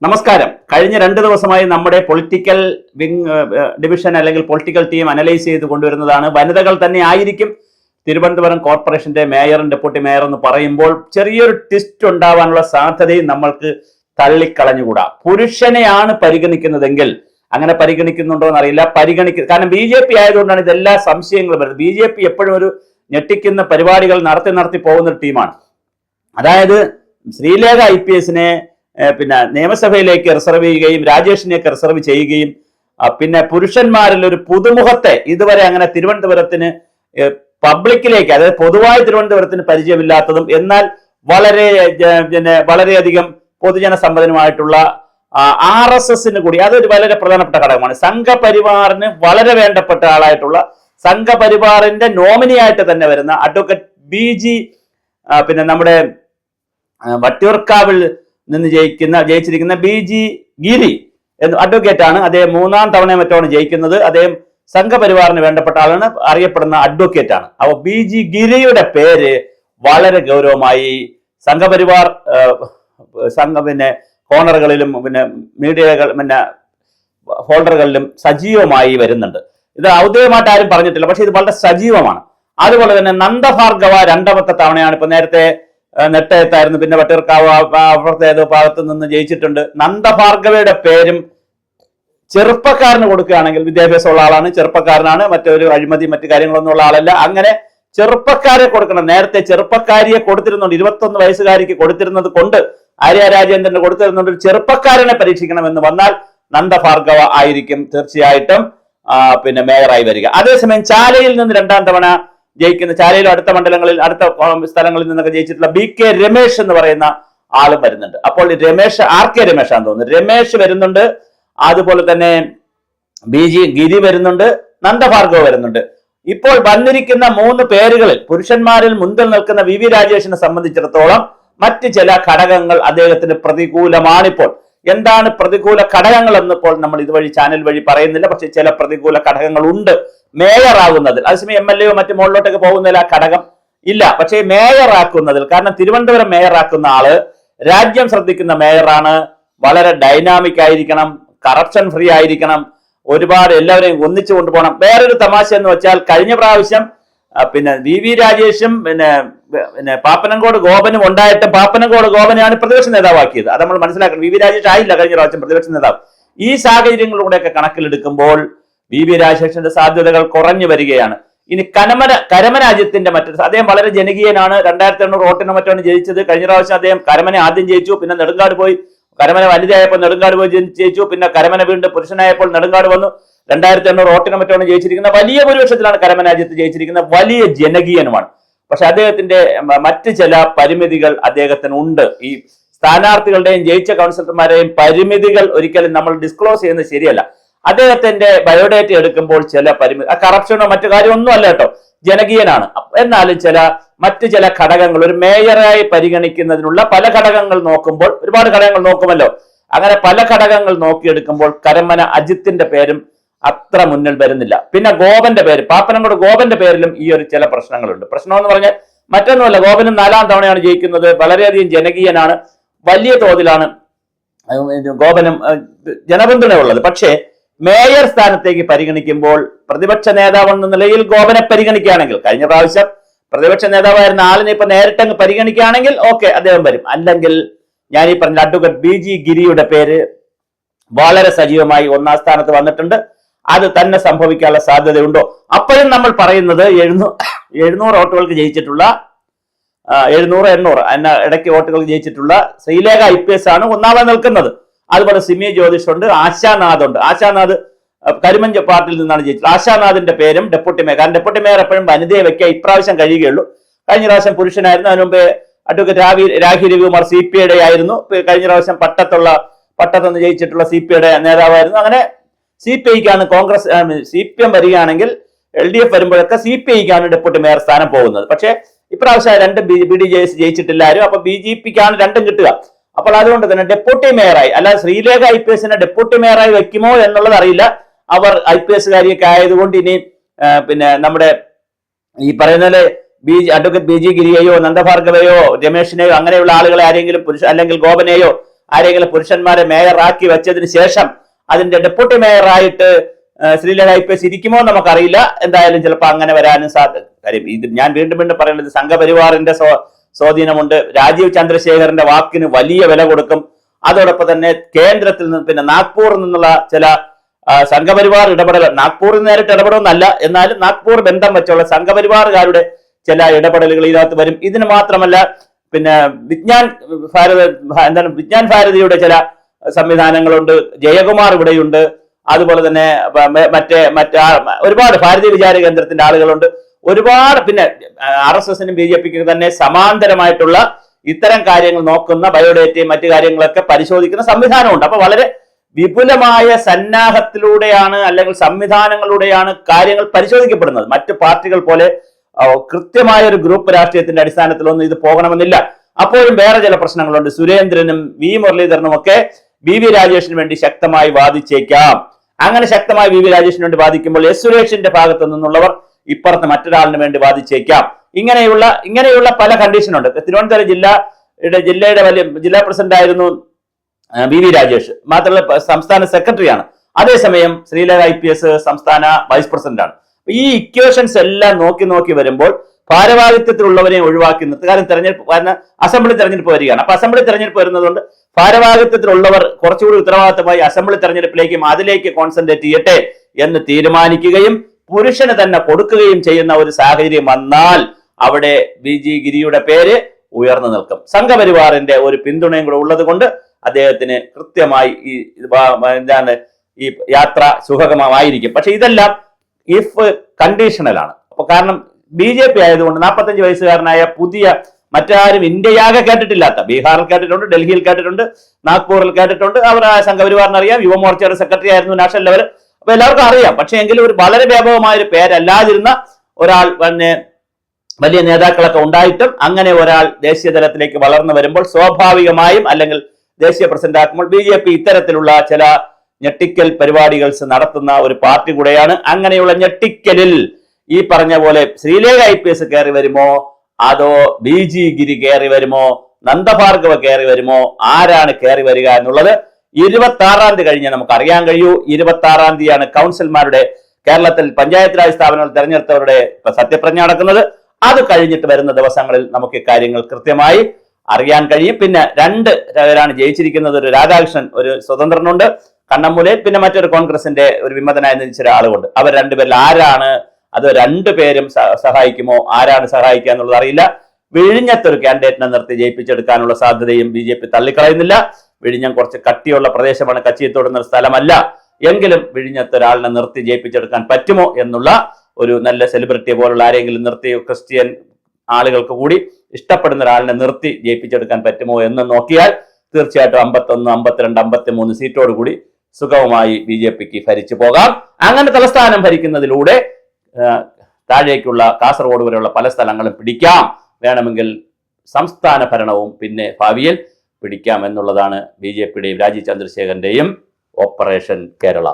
നമസ്കാരം. കഴിഞ്ഞ 2 ദിവസമായി നമ്മുടെ പൊളിറ്റിക്കൽ ഡിവിഷൻ അല്ലെങ്കിൽ പൊളിറ്റിക്കൽ ടീം അനലൈസ് ചെയ്ത് കൊണ്ടുവരുന്നതാണ് വനിതകൾ തന്നെ ആയിരിക്കും തിരുവനന്തപുരം കോർപ്പറേഷന്റെ മേയറും ഡെപ്യൂട്ടി മേയർ എന്ന് പറയുമ്പോൾ ചെറിയൊരു ട്വിസ്റ്റ് ഉണ്ടാവാനുള്ള സാധ്യതയും നമ്മൾക്ക് തള്ളിക്കളഞ്ഞുകൂടാ. പുരുഷനെയാണ് പരിഗണിക്കുന്നതെങ്കിൽ, അങ്ങനെ പരിഗണിക്കുന്നുണ്ടോ എന്നറിയില്ല, കാരണം BJP ആയതുകൊണ്ടാണ് ഇതെല്ലാ സംശയങ്ങളും വരുന്നത്. BJP എപ്പോഴും ഒരു ഞെട്ടിക്കുന്ന പരിപാടികൾ നടത്തി പോകുന്ന ഒരു ടീമാണ്. അതായത് ശ്രീലേഖ IPSനെ പിന്നെ നിയമസഭയിലേക്ക് റിസർവ് ചെയ്യുകയും രാജേഷിനെയൊക്കെ റിസർവ് ചെയ്യുകയും പിന്നെ പുരുഷന്മാരിൽ ഒരു പുതുമുഖത്തെ ഇതുവരെ അങ്ങനെ തിരുവനന്തപുരത്തിന് പബ്ലിക്കിലേക്ക്, അതായത് പൊതുവായി തിരുവനന്തപുരത്തിന് പരിചയമില്ലാത്തതും എന്നാൽ വളരെയധികം പൊതുജന സമ്പന്നനുമായിട്ടുള്ള RSSന് കൂടി അതൊരു വളരെ പ്രധാനപ്പെട്ട ഘടകമാണ്. സംഘപരിവാറിന് വളരെ വേണ്ടപ്പെട്ട ആളായിട്ടുള്ള സംഘപരിവാറിന്റെ നോമിനിയായിട്ട് തന്നെ വരുന്ന അഡ്വക്കേറ്റ് BG പിന്നെ നമ്മുടെ വട്ടിയൂർക്കാവിൽ നിന്ന് ജയിച്ചിരിക്കുന്ന BG ഗിരി എന്ന അഡ്വക്കേറ്റ് ആണ്. അദ്ദേഹം 3ാം തവണ മറ്റാണ് ജയിക്കുന്നത്. അദ്ദേഹം സംഘപരിവാറിന് വേണ്ടപ്പെട്ട ആളാണ്, അറിയപ്പെടുന്ന അഡ്വക്കേറ്റ് ആണ്. അപ്പോൾ BG ഗിരിയുടെ പേര് വളരെ ഗൗരവമായി സംഘപരിവാർ പിന്നെ കോണറുകളിലും പിന്നെ മീഡിയകൾ പിന്നെ ഹോൾഡറുകളിലും സജീവമായി വരുന്നുണ്ട്. ഇത് ഔദ്യോഗികമായിട്ട് ആരും പറഞ്ഞിട്ടില്ല, പക്ഷെ ഇത് വളരെ സജീവമാണ്. അതുപോലെ തന്നെ നന്ദഭാർഗവ 2ാമത്തെ തവണയാണ്. ഇപ്പൊ നേരത്തെ നെട്ടയത്തായിരുന്നു, പിന്നെ വട്ടിയൂർക്കാവ് അപ്പുറത്തെ ഏതോ ഭാഗത്ത് നിന്ന് ജയിച്ചിട്ടുണ്ട്. നന്ദഭാർഗവയുടെ പേരും ചെറുപ്പക്കാരന് കൊടുക്കുകയാണെങ്കിൽ, വിദ്യാഭ്യാസമുള്ള ആളാണ്, ചെറുപ്പക്കാരനാണ്, മറ്റൊരു അഴിമതി മറ്റു കാര്യങ്ങളൊന്നും ഉള്ള ആളല്ല. അങ്ങനെ ചെറുപ്പക്കാരെ കൊടുക്കണം. നേരത്തെ ചെറുപ്പക്കാരിയെ കൊടുത്തിരുന്നുണ്ട്, 21 വയസ്സുകാരിക്ക് കൊടുത്തിരുന്നത് കൊണ്ട് ആര്യ രാജേന്ദ്രന് കൊടുത്തിരുന്നുണ്ട്. ഒരു ചെറുപ്പക്കാരനെ പരീക്ഷിക്കണമെന്ന് വന്നാൽ നന്ദഭാർഗവ ആയിരിക്കും തീർച്ചയായിട്ടും പിന്നെ മേയറായി വരിക. അതേസമയം ചാലയിൽ നിന്ന് 2ാം തവണ ജയിക്കുന്ന, ചാലയിലും അടുത്ത മണ്ഡലങ്ങളിൽ അടുത്ത സ്ഥലങ്ങളിൽ നിന്നൊക്കെ ജയിച്ചിട്ടുള്ള BK രമേശ് എന്ന് പറയുന്ന ആളും വരുന്നുണ്ട്. അപ്പോൾ രമേശ് RK രമേശാന്ന് തോന്നുന്നു, രമേശ് വരുന്നുണ്ട്. അതുപോലെ തന്നെ BG ഗിരി വരുന്നുണ്ട്, നന്ദഭാർഗവ വരുന്നുണ്ട്. ഇപ്പോൾ വന്നിരിക്കുന്ന 3 പേരുകളിൽ പുരുഷന്മാരിൽ മുൻപിൽ നിൽക്കുന്ന VV രാജേഷിനെ സംബന്ധിച്ചിടത്തോളം മറ്റ് ചില ഘടകങ്ങൾ അദ്ദേഹത്തിന് പ്രതികൂലമാണിപ്പോൾ. എന്താണ് പ്രതികൂല ഘടകങ്ങൾ എന്നിപ്പോൾ നമ്മൾ ഇതുവഴി ചാനൽ വഴി പറയുന്നില്ല, പക്ഷെ ചില പ്രതികൂല ഘടകങ്ങൾ ഉണ്ട് മേയർ ആകുന്നതിൽ. അതേസമയം MLA മറ്റു മുകളിലോട്ടൊക്കെ പോകുന്നതിൽ ആ ഘടകം ഇല്ല. പക്ഷേ മേയർ ആക്കുന്നതിൽ, കാരണം തിരുവനന്തപുരം മേയർ ആക്കുന്ന ആള് രാജ്യം ശ്രദ്ധിക്കുന്ന മേയറാണ്. വളരെ ഡൈനാമിക് ആയിരിക്കണം, കറപ്ഷൻ ഫ്രീ ആയിരിക്കണം, ഒരുപാട് എല്ലാവരെയും ഒന്നിച്ചു കൊണ്ടുപോകണം. വേറൊരു തമാശ എന്ന് വെച്ചാൽ കഴിഞ്ഞ പ്രാവശ്യം പിന്നെ VV രാജേഷും പിന്നെ പാപ്പനംകോട് ഗോപനും ഉണ്ടായിട്ട് പാപ്പനംകോട് ഗോപനെയാണ് പ്രതിപക്ഷ നേതാവാക്കിയത്. അത് നമ്മൾ മനസ്സിലാക്കണം. VV രാജേഷ് ആയില്ല കഴിഞ്ഞ പ്രാവശ്യം പ്രതിപക്ഷ നേതാവ്. ഈ സാഹചര്യങ്ങളിലൂടെയൊക്കെ കണക്കിലെടുക്കുമ്പോൾ VV രാജേഷിന്റെ സാധ്യതകൾ കുറഞ്ഞു വരികയാണ്. ഇനി കരമരാജ്യത്തിന്റെ മറ്റൊരു, അദ്ദേഹം വളരെ ജനകീയനാണ്. 2800 വോട്ടിന് മറ്റാണ് ജയിച്ചത്. കഴിഞ്ഞ പ്രാവശ്യം അദ്ദേഹം കരമന ആദ്യം ജയിച്ചു, പിന്നെ നെടുങ്കാട് പോയി. കരമന വനിതയായപ്പോൾ നെടുങ്കാട് പോയി ജയിച്ചു, പിന്നെ കരമന വീണ്ടും പുരുഷനായപ്പോൾ നെടുങ്കാട് വന്നു. 2800 വോട്ടിന് മറ്റാണ് ജയിച്ചിരിക്കുന്നത്. വലിയ ഭൂരിപക്ഷത്തിലാണ് കരമരാജ്യത്ത് ജയിച്ചിരിക്കുന്നത്. വലിയ ജനകീയനുമാണ്. പക്ഷെ അദ്ദേഹത്തിന്റെ മറ്റ് ചില പരിമിതികൾ അദ്ദേഹത്തിന് ഉണ്ട്. ഈ സ്ഥാനാർത്ഥികളുടെയും ജയിച്ച കൗൺസിലർമാരെയും പരിമിതികൾ ഒരിക്കലും നമ്മൾ ഡിസ്ക്ലോസ് ചെയ്യുന്നത് ശരിയല്ല. അദ്ദേഹത്തിന്റെ ബയോഡേറ്റ എടുക്കുമ്പോൾ ചില പരിമിതി, കറപ്ഷനോ മറ്റു കാര്യമൊന്നും അല്ല കേട്ടോ, ജനകീയനാണ്. എന്നാലും മറ്റു ചില ഘടകങ്ങൾ ഒരു മേയറായി പരിഗണിക്കുന്നതിനുള്ള പല ഘടകങ്ങൾ നോക്കുമ്പോൾ, ഒരുപാട് ഘടകങ്ങൾ നോക്കുമല്ലോ, അങ്ങനെ പല ഘടകങ്ങൾ നോക്കിയെടുക്കുമ്പോൾ കരമന അജിത്തിന്റെ പേരും അത്ര മുന്നിൽ വരുന്നില്ല. പിന്നെ ഗോപന്റെ പേര്, പാപ്പനംകോട് ഗോപന്റെ പേരിലും ഈ ഒരു ചില പ്രശ്നങ്ങളുണ്ട്. പ്രശ്നം എന്ന് പറഞ്ഞാൽ മറ്റൊന്നുമല്ല, ഗോപനും 4ാം തവണയാണ് ജയിക്കുന്നത്. വളരെയധികം ജനകീയനാണ്, വലിയ തോതിലാണ് ഗോപനും ജനപിന്തുണ ഉള്ളത്. പക്ഷേ മേയർ സ്ഥാനത്തേക്ക് പരിഗണിക്കുമ്പോൾ പ്രതിപക്ഷ നേതാവ് എന്ന നിലയിൽ ഗോപനെ പരിഗണിക്കുകയാണെങ്കിൽ, കഴിഞ്ഞ പ്രാവശ്യം പ്രതിപക്ഷ നേതാവായിരുന്ന ആളിനെ ഇപ്പൊ നേരിട്ടങ്ങ് പരിഗണിക്കുകയാണെങ്കിൽ ഓക്കെ, അദ്ദേഹം വരും. അല്ലെങ്കിൽ ഞാൻ ഈ പറഞ്ഞ അഡ്വക്കേറ്റ് BG ഗിരിയുടെ പേര് വളരെ സജീവമായി 1ാം സ്ഥാനത്ത് വന്നിട്ടുണ്ട്. അത് തന്നെ സംഭവിക്കാനുള്ള സാധ്യതയുണ്ടോ? അപ്പോഴും നമ്മൾ പറയുന്നത് 700 വോട്ടുകൾക്ക് ജയിച്ചിട്ടുള്ള 700-800 ഇടയ്ക്ക് വോട്ടുകൾക്ക് ജയിച്ചിട്ടുള്ള ശ്രീലേഖ IPS ആണ് 1ാമത് നിൽക്കുന്നത്. അതുപോലെ സിമി ജ്യോതിഷ് ഉണ്ട്, ആശാനാഥ് ഉണ്ട്. ആശാനാഥ് കരിമഞ്ച പാർട്ടിയിൽ നിന്നാണ് ജയിച്ചത്. ആശാനാഥിന്റെ പേരും ഡെപ്യൂട്ടി മേയർ, കാരണം ഡെപ്യൂട്ടി മേയർ എപ്പോഴും വനിതയെ വെക്കുക ഇപ്രാവശ്യം കഴിയുകയുള്ളൂ. കഴിഞ്ഞ പ്രാവശ്യം പുരുഷനായിരുന്നു. അതിനു മുമ്പേ അഡ്വക്കേറ്റ് രാഹി രവികുമാർ CPI ആയിരുന്നു. കഴിഞ്ഞ പ്രാവശ്യം പട്ടത്തുനിന്ന് ജയിച്ചിട്ടുള്ള CPI നേതാവായിരുന്നു. അങ്ങനെ CPIക്കാണ് കോൺഗ്രസ് CPM വരികയാണെങ്കിൽ LDF വരുമ്പോഴൊക്കെ CPIക്കാണ് ഡെപ്യൂട്ടി മേയർ സ്ഥാനം പോകുന്നത്. പക്ഷേ ഇപ്രാവശ്യം 2 BDJs ജയിച്ചിട്ടില്ല ആരും. അപ്പൊ BJPക്കാണ് 2ഉം കിട്ടുക. അപ്പോൾ അതുകൊണ്ട് തന്നെ ഡെപ്യൂട്ടി മേയറായി, അല്ലാതെ ശ്രീലേഖ IPSനെ ഡെപ്യൂട്ടി മേയറായി വെക്കുമോ എന്നുള്ളത് അറിയില്ല. അവർ IPS കാര്യമൊക്കെ ആയതുകൊണ്ട് ഇനി പിന്നെ നമ്മുടെ ഈ പറയുന്ന അഡ്വക്കേറ്റ് BG ഗിരിയെയോ നന്ദഭാർഗവയോ രമേശിനെയോ അങ്ങനെയുള്ള ആളുകളെ ആരെങ്കിലും അല്ലെങ്കിൽ ഗോപനെയോ ആരെങ്കിലും പുരുഷന്മാരെ മേയറാക്കി വെച്ചതിന് ശേഷം അതിന്റെ ഡെപ്യൂട്ടി മേയറായിട്ട് ശ്രീലേഖ IPS ഇരിക്കുമോ നമുക്കറിയില്ല. എന്തായാലും ചിലപ്പോൾ അങ്ങനെ വരാനും സാധ്യത. കാര്യം ഇത് ഞാൻ വീണ്ടും വീണ്ടും പറയുന്നത് സംഘപരിവാറിന്റെ സ്വാധീനമുണ്ട്. രാജീവ് ചന്ദ്രശേഖറിന്റെ വാക്കിന് വലിയ വില കൊടുക്കും. അതോടൊപ്പം തന്നെ കേന്ദ്രത്തിൽ നിന്ന് പിന്നെ നാഗ്പൂരിൽ നിന്നുള്ള ചില സംഘപരിവാർ ഇടപെടൽ, നാഗ്പൂരിൽ നേരിട്ട് ഇടപെടുമെന്നല്ല, എന്നാലും നാഗ്പൂർ ബന്ധം വെച്ചുള്ള സംഘപരിവാറുകാരുടെ ചില ഇടപെടലുകൾ ഇതിനകത്ത് വരും. ഇതിന് മാത്രമല്ല പിന്നെ വിജ്ഞാൻ ഭാരതിയുടെ ചില സംവിധാനങ്ങളുണ്ട്. ജയകുമാർ ഇവിടെയുണ്ട്. അതുപോലെ തന്നെ ഒരുപാട് ഭാരതീയ വിചാര കേന്ദ്രത്തിന്റെ ആളുകളുണ്ട്. ഒരുപാട് പിന്നെ RSSനും BJPക്കും തന്നെ സമാന്തരമായിട്ടുള്ള ഇത്തരം കാര്യങ്ങൾ നോക്കുന്ന ബയോഡേറ്റയും മറ്റു കാര്യങ്ങളൊക്കെ പരിശോധിക്കുന്ന സംവിധാനമുണ്ട്. അപ്പൊ വളരെ വിപുലമായ സന്നാഹത്തിലൂടെയാണ് അല്ലെങ്കിൽ സംവിധാനങ്ങളിലൂടെയാണ് കാര്യങ്ങൾ പരിശോധിക്കപ്പെടുന്നത്. മറ്റു പാർട്ടികൾ പോലെ കൃത്യമായ ഒരു ഗ്രൂപ്പ് രാഷ്ട്രീയത്തിന്റെ അടിസ്ഥാനത്തിലൊന്നും ഇത് പോകണമെന്നില്ല. അപ്പോഴും വേറെ ചില പ്രശ്നങ്ങളുണ്ട്. സുരേന്ദ്രനും V മുരളീധരനും ഒക്കെ BV രാജേഷിന് വേണ്ടി ശക്തമായി വാദിച്ചേക്കാം. അങ്ങനെ ശക്തമായി BV രാജേഷിന് വേണ്ടി വാദിക്കുമ്പോൾ S സുരേഷിന്റെ ഭാഗത്തു നിന്നുള്ളവർ ഇപ്പുറത്ത് മറ്റൊരാളിന് വേണ്ടി വാദിച്ചേക്കാം. ഇങ്ങനെയുള്ള പല കണ്ടീഷനുണ്ട്. തിരുവനന്തപുരം ജില്ലയുടെ ജില്ലാ പ്രസിഡന്റ് ആയിരുന്നു BV രാജേഷ്. മാത്രമല്ല സംസ്ഥാന സെക്രട്ടറിയാണ്. അതേസമയം ശ്രീലേഖ IPS സംസ്ഥാന വൈസ് പ്രസിഡന്റ് ആണ്. ഈ ഇക്വേഷൻസ് എല്ലാം നോക്കി വരുമ്പോൾ ഭാരവാഹിത്വത്തിലുള്ളവരെ ഒഴിവാക്കി നിർത്തുക. കാരണം തെരഞ്ഞെടുപ്പ് അസംബ്ലി തെരഞ്ഞെടുപ്പ് വരികയാണ്. അപ്പൊ അസംബ്ലി തെരഞ്ഞെടുപ്പ് വരുന്നതുകൊണ്ട് ഭാരവാഹിത്വത്തിലുള്ളവർ കുറച്ചുകൂടി ഉത്തരവാദിത്തമായി അസംബ്ലി തെരഞ്ഞെടുപ്പിലേക്കും അതിലേക്ക് കോൺസെൻട്രേറ്റ് ചെയ്യട്ടെ എന്ന് തീരുമാനിക്കുകയും പുരുഷന് തന്നെ കൊടുക്കുകയും ചെയ്യുന്ന ഒരു സാഹചര്യം വന്നാൽ അവിടെ BG ഗിരിയുടെ പേര് ഉയർന്നു നിൽക്കും. സംഘപരിവാറിന്റെ ഒരു പിന്തുണയും കൂടെ ഉള്ളത് കൊണ്ട് അദ്ദേഹത്തിന് കൃത്യമായി ഈ യാത്ര സുഖകരമായിരിക്കും. പക്ഷെ ഇതെല്ലാം ഇഫ് കണ്ടീഷണലാണ്. അപ്പൊ കാരണം BJP ആയതുകൊണ്ട് 45 വയസ്സുകാരനായ പുതിയ മറ്റാരും ഇന്ത്യയാകെ കേട്ടിട്ടില്ലാത്ത, ബീഹാറിൽ കേട്ടിട്ടുണ്ട്, ഡൽഹിയിൽ കേട്ടിട്ടുണ്ട്, നാഗ്പൂരിൽ കേട്ടിട്ടുണ്ട്, അവർ സംഘപരിവാറിന് അറിയാം. യുവമോർച്ചയുടെ സെക്രട്ടറി ആയിരുന്നു നാഷണൽ ലെവൽ. അപ്പൊ എല്ലാവർക്കും അറിയാം. പക്ഷെ എങ്കിലും ഒരു വളരെ വ്യാപകമായ ഒരു പേരല്ലാതിരുന്ന ഒരാൾ പിന്നെ വലിയ നേതാക്കളൊക്കെ ഉണ്ടായിട്ടും അങ്ങനെ ഒരാൾ ദേശീയ തലത്തിലേക്ക് വളർന്നു വരുമ്പോൾ സ്വാഭാവികമായും അല്ലെങ്കിൽ ദേശീയ പ്രസിഡന്റ് ആക്കുമ്പോൾ BJP ഇത്തരത്തിലുള്ള ചില ഞെട്ടിക്കൽ പരിപാടികൾ നടത്തുന്ന ഒരു പാർട്ടി കൂടെയാണ്. അങ്ങനെയുള്ള ഞെട്ടിക്കലിൽ ഈ പറഞ്ഞ പോലെ ശ്രീലേഖ IPS കയറി വരുമോ, അതോ BG ഗിരി കയറി വരുമോ, നന്ദഭാർഗവ കയറി വരുമോ, ആരാണ് കയറി വരിക എന്നുള്ളത് 26-ാം തീയതി കഴിഞ്ഞ് നമുക്ക് അറിയാൻ കഴിയൂ. 26-ാം തീയതിയാണ് കൗൺസിലർമാരുടെ കേരളത്തിൽ പഞ്ചായത്ത് രാജ് സ്ഥാപനങ്ങൾ തെരഞ്ഞെടുത്തവരുടെ സത്യപ്രതിജ്ഞ നടക്കുന്നത്. അത് കഴിഞ്ഞിട്ട് വരുന്ന ദിവസങ്ങളിൽ നമുക്ക് കാര്യങ്ങൾ കൃത്യമായി അറിയാൻ കഴിയും. പിന്നെ 2 പേരാണ് ജയിച്ചിരിക്കുന്നത്. ഒരു രാധാകൃഷ്ണൻ, ഒരു സ്വതന്ത്രനുണ്ട് കണ്ണമ്മൂലയിൽ, പിന്നെ മറ്റൊരു കോൺഗ്രസിന്റെ ഒരു വിമതനായി നിശ്ചിച്ച ഒരാളുമുണ്ട്. അവർ 2 പേരിൽ ആരാണ്, അത് 2 പേരും സഹായിക്കുമോ, ആരാണ് സഹായിക്കുക എന്നുള്ളത് അറിയില്ല. വിഴിഞ്ഞത്തൊരു കാൻഡിഡേറ്റിനെ നിർത്തി ജയിപ്പിച്ചെടുക്കാനുള്ള സാധ്യതയും BJP തള്ളിക്കളയുന്നില്ല. വിഴിഞ്ഞം കുറച്ച് കട്ടിയുള്ള പ്രദേശമാണ്, കച്ചിയത്തോടുന്ന സ്ഥലമല്ല. എങ്കിലും വിഴിഞ്ഞത്തൊരാളിനെ നിർത്തി ജയിപ്പിച്ചെടുക്കാൻ പറ്റുമോ എന്നുള്ള ഒരു നല്ല സെലിബ്രിറ്റിയെ പോലുള്ള ആരെങ്കിലും നിർത്തി, ക്രിസ്ത്യൻ ആളുകൾക്ക് കൂടി ഇഷ്ടപ്പെടുന്ന ഒരാളിനെ നിർത്തി ജയിപ്പിച്ചെടുക്കാൻ പറ്റുമോ എന്ന് നോക്കിയാൽ തീർച്ചയായിട്ടും 51, 52, 53 സീറ്റോടുകൂടി സുഗമമായി BJPക്ക് ഭരിച്ചു പോകാം. അങ്ങനെ തലസ്ഥാനം ഭരിക്കുന്നതിലൂടെ താഴേക്കുള്ള കാസർഗോഡ് വരെയുള്ള പല സ്ഥലങ്ങളും പിടിക്കാം. വേണമെങ്കിൽ സംസ്ഥാന ഭരണവും പിന്നെ ഭാവിയിൽ പിടിക്കാം എന്നുള്ളതാണ് BJPയുടെയും രാജീവ് ചന്ദ്രശേഖരന്റെയും ഓപ്പറേഷൻ കേരള.